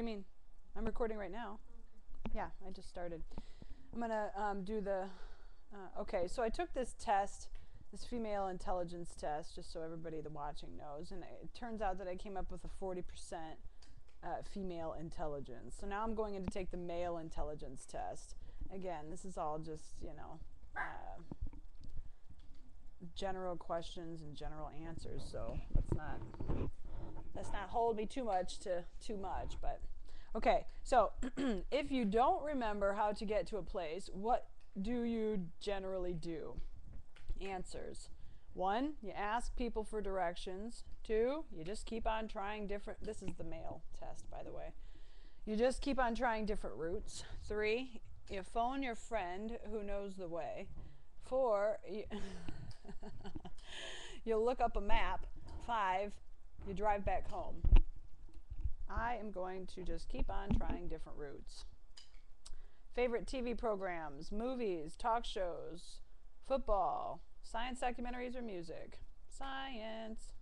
I mean, I'm recording right now. Okay. Yeah, I just started. I'm gonna do the. Okay, so I took this test, this female intelligence test, just so everybody the watching knows, and it turns out that I came up with a 40% female intelligence. So now I'm going in to take the male intelligence test. Again, this is all just general questions and general answers. So let's not hold me too much to too much, but okay. So if you don't remember how to get to a place, what do you generally do? Answers. 1, you ask people for directions. 2, you just keep on trying different, this is the male test, by the way. You just keep on trying different routes. 3, you phone your friend who knows the way. 4, you look up a map. 5, you drive back home. I am going to just keep on trying different routes. Favorite TV programs, movies, talk shows, football, science documentaries, or music? Science.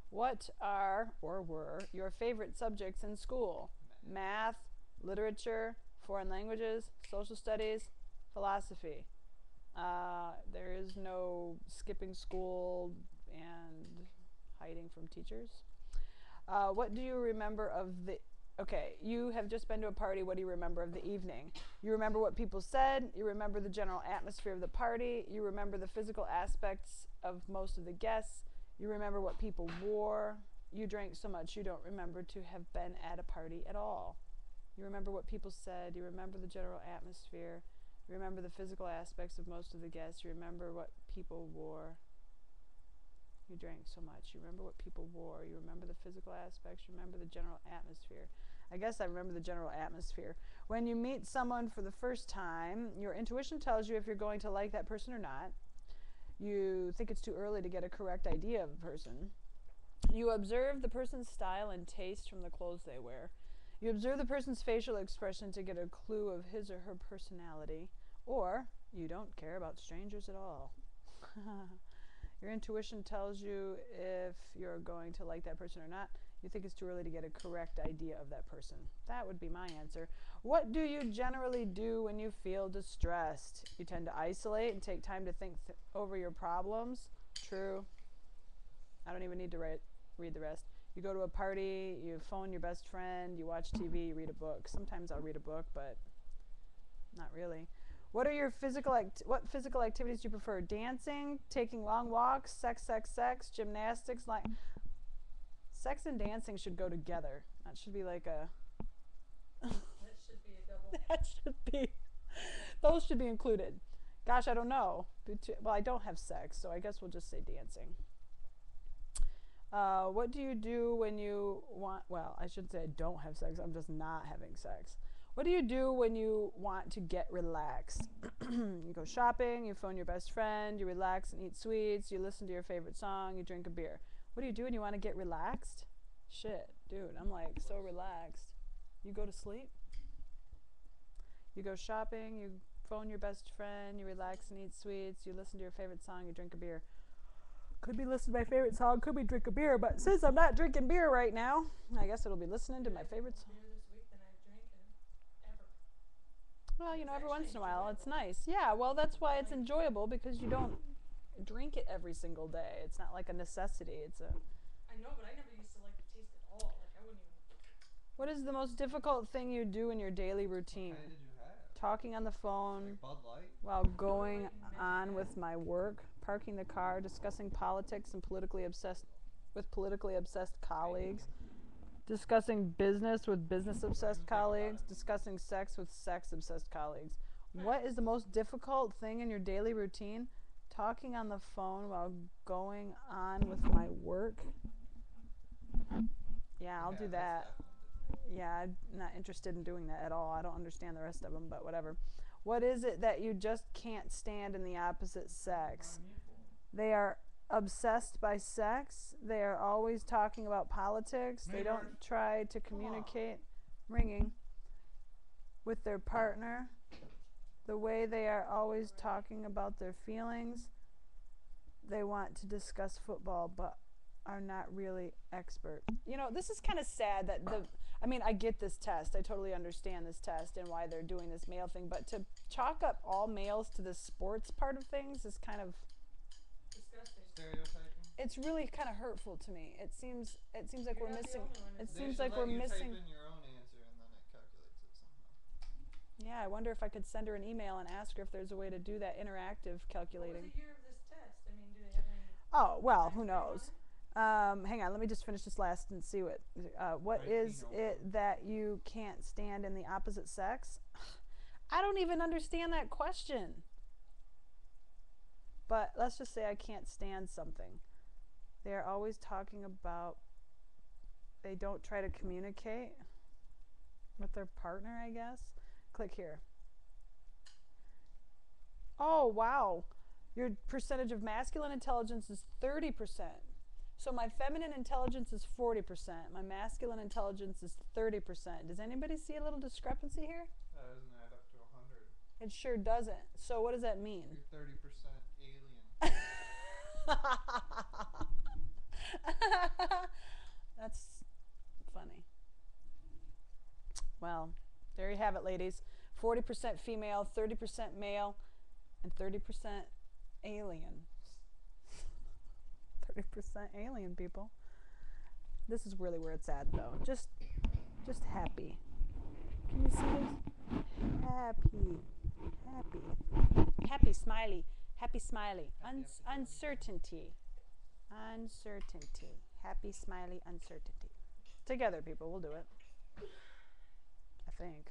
What are or were your favorite subjects in school? Math, literature, foreign languages, social studies, philosophy. There is no skipping school and hiding from teachers. What do you remember of the... Okay, you have just been to a party. What do you remember of the evening? You remember what people said. You remember the general atmosphere of the party. You remember the physical aspects of most of the guests. You remember what people wore. You drank so much you don't remember to have been at a party at all. You remember what people said. You remember the general atmosphere. You remember the physical aspects of most of the guests. You remember what people wore. You drank so much. You remember what people wore. You remember the physical aspects. You remember the general atmosphere. I guess I remember the general atmosphere. When you meet someone for the first time, your intuition tells you if you're going to like that person or not. You think it's too early to get a correct idea of a person. You observe the person's style and taste from the clothes they wear. You observe the person's facial expression to get a clue of his or her personality. Or you don't care about strangers at all. Your intuition tells you if you're going to like that person or not. You think it's too early to get a correct idea of that person. That would be my answer. What do you generally do when you feel distressed? You tend to isolate and take time to think over your problems. True. I don't even need to read the rest. You go to a party, you phone your best friend, you watch TV, you read a book. Sometimes I'll read a book, but not really. What are your physical activities do you prefer? Dancing, taking long walks, sex, gymnastics. Sex and dancing should go together. That should be like a... That should be a double. That should be... Those should be included. Gosh, I don't know. Well, I don't have sex, so I guess we'll just say dancing. What do you do when you want... Well, I should say I don't have sex. I'm just not having sex. What do you do when you want to get relaxed? You go shopping, you phone your best friend, you relax and eat sweets, you listen to your favorite song, you drink a beer. What do you do when you want to get relaxed? Shit, dude, I'm like so relaxed. You go to sleep? You go shopping, you phone your best friend, you relax and eat sweets, you listen to your favorite song, you drink a beer. Could be listen to my favorite song, could be drink a beer, but since I'm not drinking beer right now, I guess it'll be listening to my favorite song. Well, you know, every once in a while, it's nice. Yeah, well, that's why it's enjoyable, because you don't drink it every single day. It's not like a necessity. It's a... I know, but I never used to like the taste at all. Like, I wouldn't even... What is the most difficult thing you do in your daily routine? What kind did you have? Talking on the phone Like Bud Light? while going on with my work, parking the car, discussing politics and politically obsessed colleagues, discussing business with business-obsessed colleagues, discussing sex with sex-obsessed colleagues. What is the most difficult thing in your daily routine? Talking on the phone while going on with my work. Yeah, I'll do that. Yeah, I'm not interested in doing that at all. I don't understand the rest of them, but whatever. What is it that you just can't stand in the opposite sex? They are obsessed by sex. They are always talking about politics. They don't try to communicate, ringing, with their partner. The way they are always talking about their feelings. They want to discuss football, but are not really expert. You know, this is kind of sad that I mean, I get this test. I totally understand this test and why they're doing this male thing, but to chalk up all males to the sports part of things is kind of Disgusting. Stereotyping. it's really kind of hurtful to me. It seems like You're we're not the missing only one. it It's- They seems should like let we're you missing type in your own answer and then it calculates it somehow. Yeah, I wonder if I could send her an email and ask her if there's a way to do that interactive What was calculating. the year of this test? I mean, do they have any? Oh, well, who time frame on knows? it? Hang on, let me just finish this last and see what is 1901. it that you can't stand in the opposite sex? I don't even understand that question. But let's just say I can't stand something. They're always talking about they don't try to communicate with their partner, I guess. Click here. Oh, wow. Your percentage of masculine intelligence is 30%. So my feminine intelligence is 40%. My masculine intelligence is 30%. Does anybody see a little discrepancy here? That doesn't add up to 100. It sure doesn't. So what does that mean? You're 30% alien. That's funny. Well, there you have it, ladies. 40% female, 30% male, and 30% alien. 30% alien, people. This is really where it's at, though. Just happy. Can you see this? Happy, smiley. Happy, smiley. Uncertainty. Uncertainty. Happy, smiley, uncertainty. Together, people. We'll do it. I think.